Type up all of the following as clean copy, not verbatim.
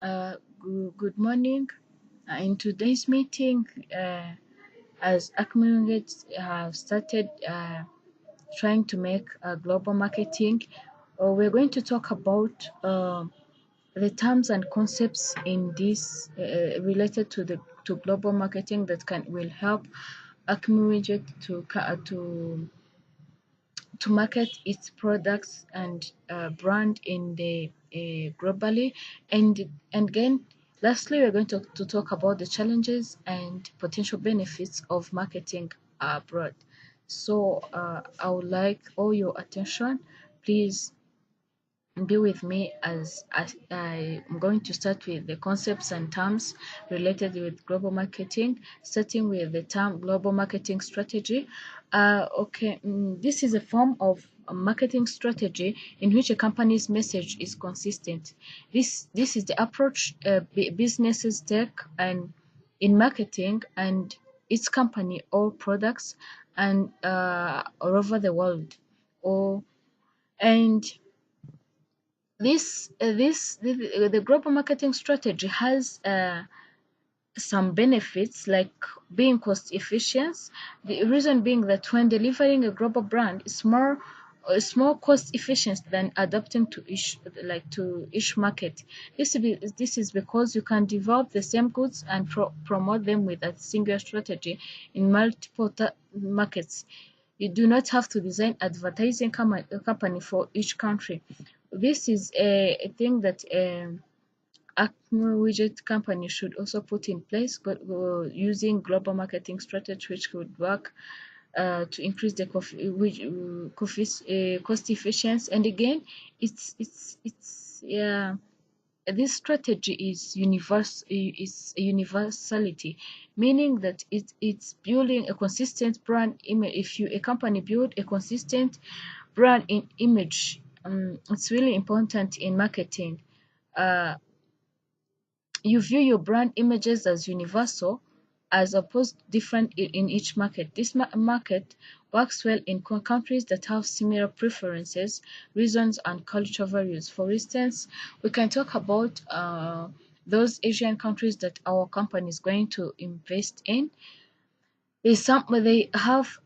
Good morning. In today's meeting, as Acme have started trying to make global marketing, we're going to talk about the terms and concepts in this related to global marketing that can will help Acme to market its products and brand in the globally. And again, lastly, we're going to talk about the challenges and potential benefits of marketing abroad. So I would like all your attention. Please be with me as I'm going to start with the concepts and terms related with global marketing, starting with the term global marketing strategy. This is a form of a marketing strategy in which a company's message is consistent. This is the approach businesses take and in marketing and its company or products and all over the world. Or and the global marketing strategy has some benefits like being cost efficient. The reason being that when delivering a global brand is more cost efficient than adapting to each market. This is because you can develop the same goods and promote them with a single strategy in multiple markets. You do not have to design advertising company for each country. This is a thing that Acme Widget company should also put in place, using global marketing strategy which could work to increase the cost efficiency. And again, it's yeah. This strategy is a universality, meaning that it's building a consistent brand image. If a company build a consistent brand image, it's really important in marketing. Uh, you view your brand images as universal as opposed to different in each market. This market works well in countries that have similar preferences, reasons, and cultural values. For instance, we can talk about those Asian countries that our company is going to invest in. They have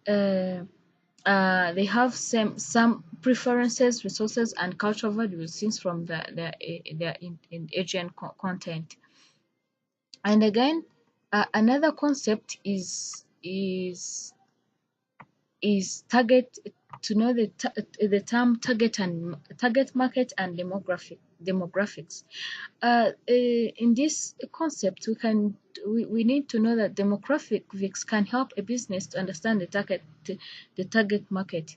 some preferences, resources, and cultural values since from their in Asian content. And again, another concept is target to know the term target market and demographics. In this concept, we need to know that demographics can help a business to understand the target market.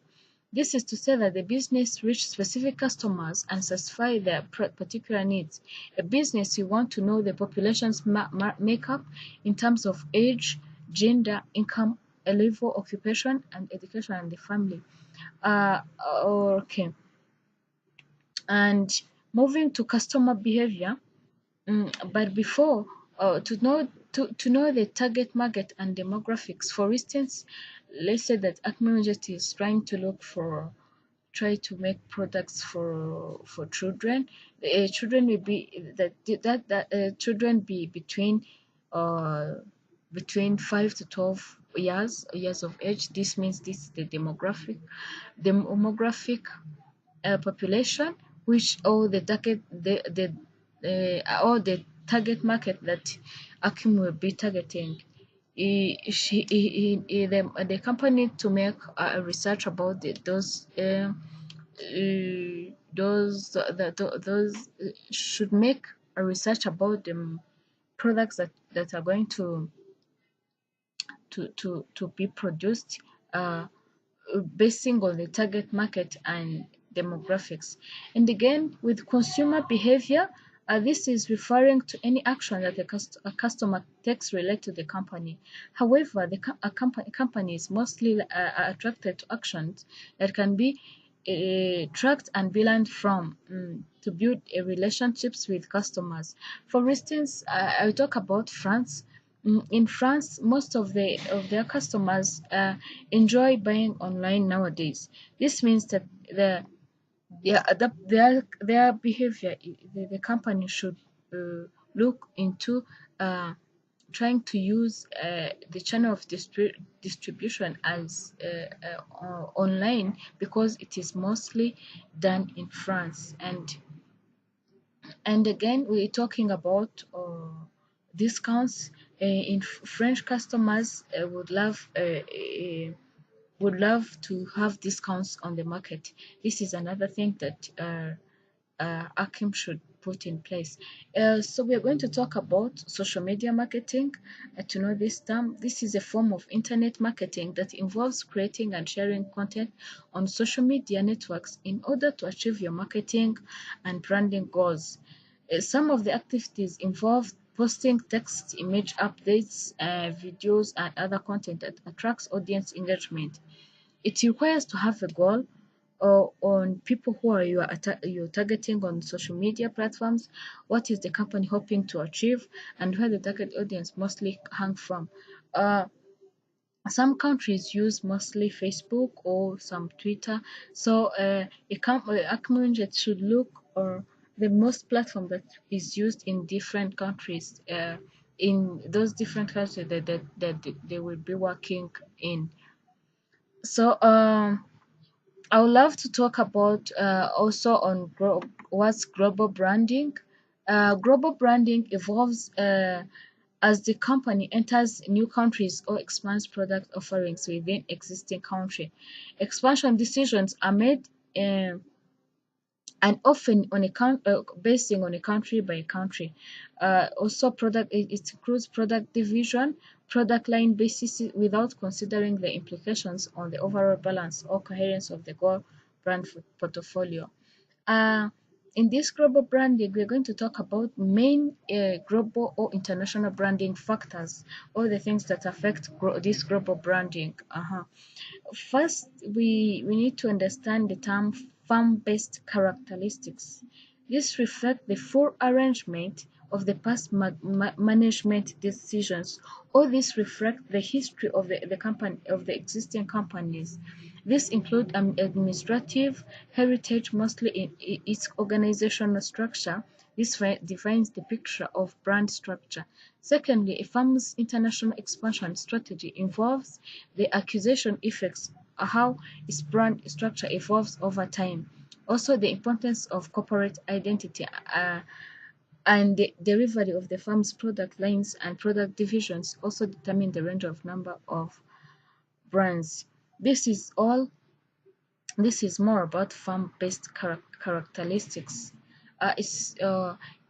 This is to say that the business reach specific customers and satisfy their particular needs. A business, you want to know the population's makeup in terms of age, gender, income, a level, occupation, and education, and the family. Okay. And moving to customer behavior, but before to know the target market and demographics. For instance, let's say that Acme Budget is try to make products for children. Children will be children be uh, between 5 to 12 years of age. This means this is the demographic population, which all the target market that Akim will be targeting. The company to make research about those should make a research about the products that are going to be produced, basing on the target market and demographics. And again, with consumer behavior, this is referring to any action that a customer takes related to the company. However, company is mostly are attracted to actions that can be tracked and be learned from, to build relationships with customers. For instance, I'll talk about France. In France, most of their customers enjoy buying online nowadays. This means that their behavior, the company should look into trying to use the channel of distribution as online, because it is mostly done in France. And again, we're talking about discounts. In French, customers would love to have discounts on the market. This is another thing that Akim should put in place. So we are going to talk about social media marketing. To know this term, this is a form of internet marketing that involves creating and sharing content on social media networks in order to achieve your marketing and branding goals. Some of the activities involve posting text, image updates, videos, and other content that attracts audience engagement. It requires to have a goal on people who are you're targeting on social media platforms. What is the company hoping to achieve, and where the target audience mostly hang from? Uh, some countries use mostly Facebook or some Twitter. So Acknowledge should look or the most platform that is used in different countries. In those different countries that they will be working in. So I would love to talk about also on what's global branding. Global branding evolves as the company enters new countries or expands product offerings within existing country. Expansion decisions are made and often on basing on a country by country. Also, it includes product division, product line basis without considering the implications on the overall balance or coherence of the goal brand portfolio. Uh, in this global branding, we're going to talk about main global or international branding factors, or the things that affect this global branding. First, we need to understand the term farm-based characteristics. This reflects the full arrangement of the past management decisions, or this reflects the history of the company of the existing companies. This includes administrative heritage, mostly in its organizational structure. This defines the picture of brand structure. Secondly, a firm's international expansion strategy involves the acquisition effects, how its brand structure evolves over time. Also, the importance of corporate identity and the delivery of the firm's product lines and product divisions also determine the range of number of brands. This is all this is more about farm-based characteristics. It's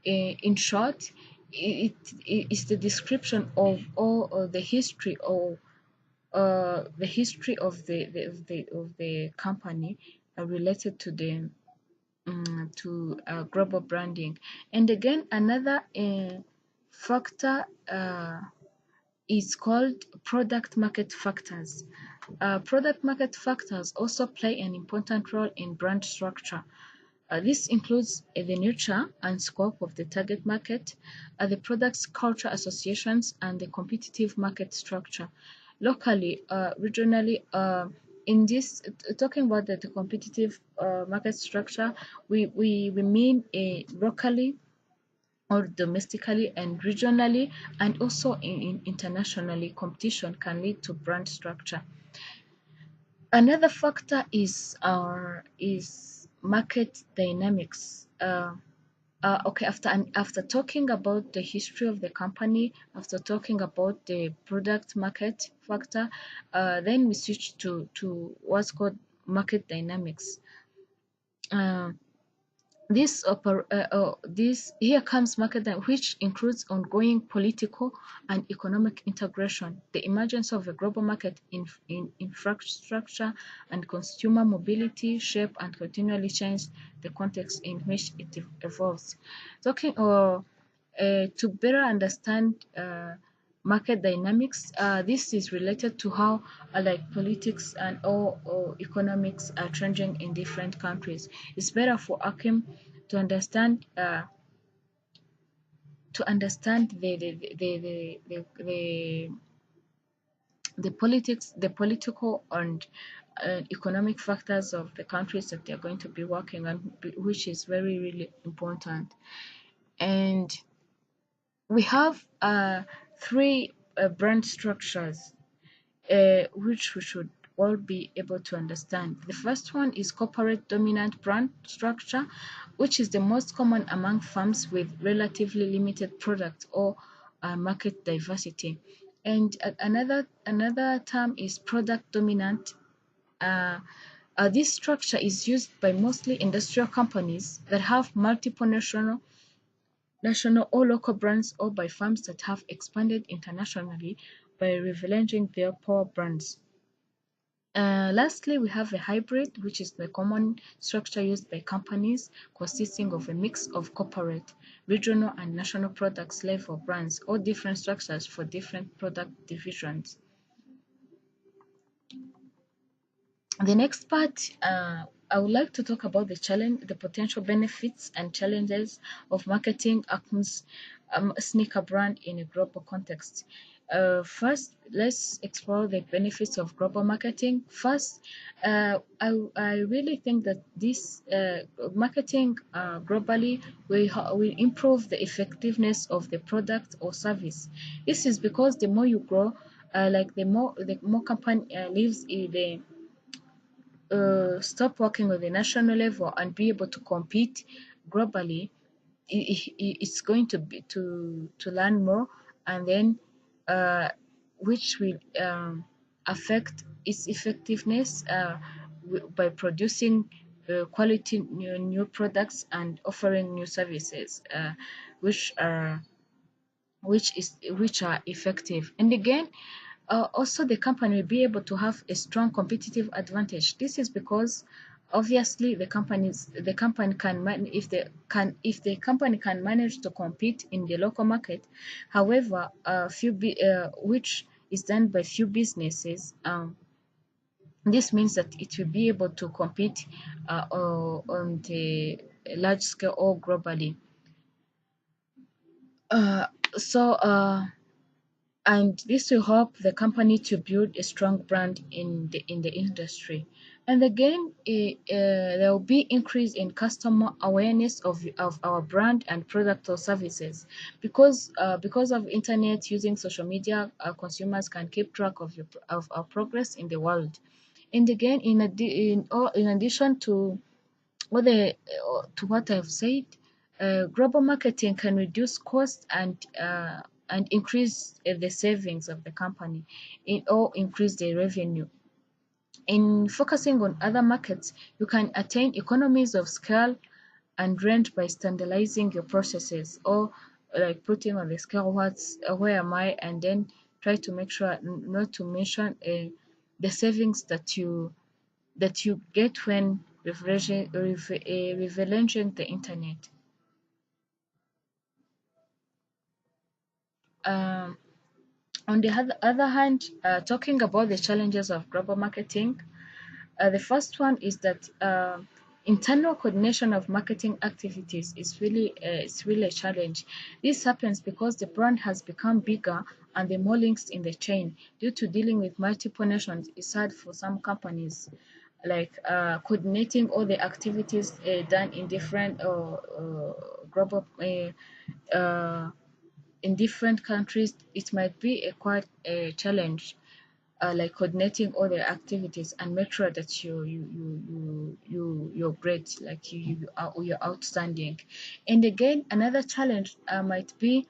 in short, it is the description of all the history of the company related to the global branding. And again, another factor is called product market factors. Product market factors also play an important role in brand structure. This includes the nature and scope of the target market, the product's culture associations, and the competitive market structure. Locally, regionally, in this, talking about the competitive market structure, we mean locally or domestically and regionally, and also internationally. Competition can lead to brand structure. Another factor is market dynamics. Okay, after talking about the history of the company, after talking about the product market factor, then we switch to what's called market dynamics. Uh, this here comes market which includes ongoing political and economic integration, the emergence of a global market in infrastructure and consumer mobility shape and continually change the context in which it evolves. Talking to better understand market dynamics, this is related to how like politics and or economics are changing in different countries. It's better for Akim to understand the politics, the political and economic factors of the countries that they're going to be working on, which is very really important. And we have three brand structures which we should all be able to understand. The first one is corporate dominant brand structure, which is the most common among firms with relatively limited product or market diversity. And another term is product dominant. Uh, this structure is used by mostly industrial companies that have multiple national or local brands, or by firms that have expanded internationally by leveraging their power brands. Lastly, we have a hybrid, which is the common structure used by companies consisting of a mix of corporate, regional, and national products level brands, or different structures for different product divisions. The next part, I would like to talk about the potential benefits and challenges of marketing Acme's sneaker brand in a global context. First, let's explore the benefits of global marketing. First, I really think that this marketing globally will improve the effectiveness of the product or service. This is because the more you grow, like the more company lives in the stop working on the national level and be able to compete globally, it's going to be to learn more, and then uh, which will affect its effectiveness by producing quality new products and offering new services, which are which are effective. And again, also the company will be able to have a strong competitive advantage. This is because obviously the company can if the company can manage to compete in the local market. However, which is done by few businesses. This means that it will be able to compete on the large scale or globally. Uh, so and this will help the company to build a strong brand in the industry. And again, there will be increase in customer awareness of our brand and product or services, because of internet, using social media, consumers can keep track of our progress in the world. And again, in addition to what I've said, global marketing can reduce costs and increase the savings of the company, or increase the revenue. In focusing on other markets, you can attain economies of scale and rent by standardizing your processes, or like putting on the scale where am I, and then try to make sure not to mention the savings that you get when leveraging the internet. Um, on the other hand, talking about the challenges of global marketing, the first one is that internal coordination of marketing activities is really a challenge. This happens because the brand has become bigger and the more links in the chain. Due to dealing with multiple nations, it's hard for some companies, like coordinating all the activities done in different global uh, in different countries. It might be a quite a challenge, like coordinating all the activities and make sure that you're great, like you're outstanding. And again, another challenge might be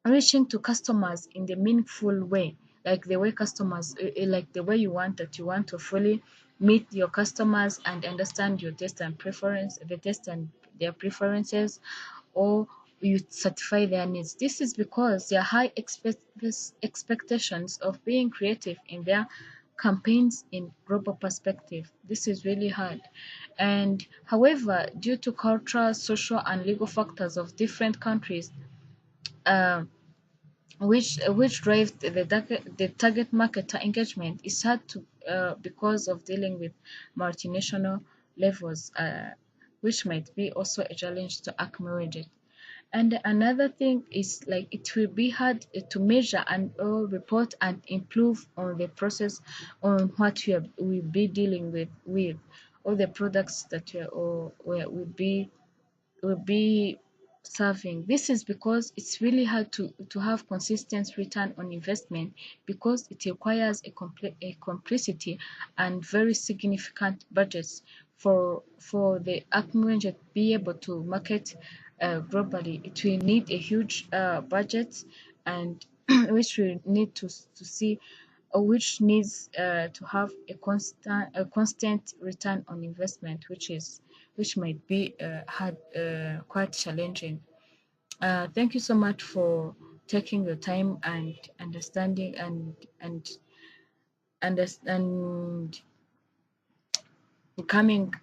reaching to customers in the meaningful way, like the way customers like the way you want to fully meet your customers and understand your taste and preference the taste and their preferences, or you satisfy their needs. This is because there are high expectations of being creative in their campaigns in global perspective. This is really hard. And however, due to cultural, social, and legal factors of different countries, uh, which drives the target marketer engagement, is hard to because of dealing with multinational levels, which might be also a challenge to acknowledge it. And another thing is, like, it will be hard to measure and or report and improve on the process on what we be dealing with all the products that we are, or will be serving. This is because it's really hard to have consistent return on investment because it requires a complexity and very significant budgets for the Acme to be able to market globally. It will need a huge budget and which will need to see which needs to have a constant return on investment, which might be hard, quite challenging. Thank you so much for taking your time and understanding and coming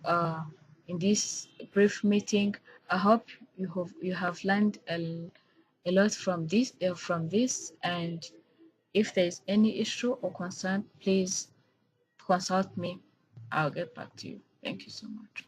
in this brief meeting. I hope you have learned a lot from this, and if there is any issue or concern, please consult me. I'll get back to you. Thank you so much.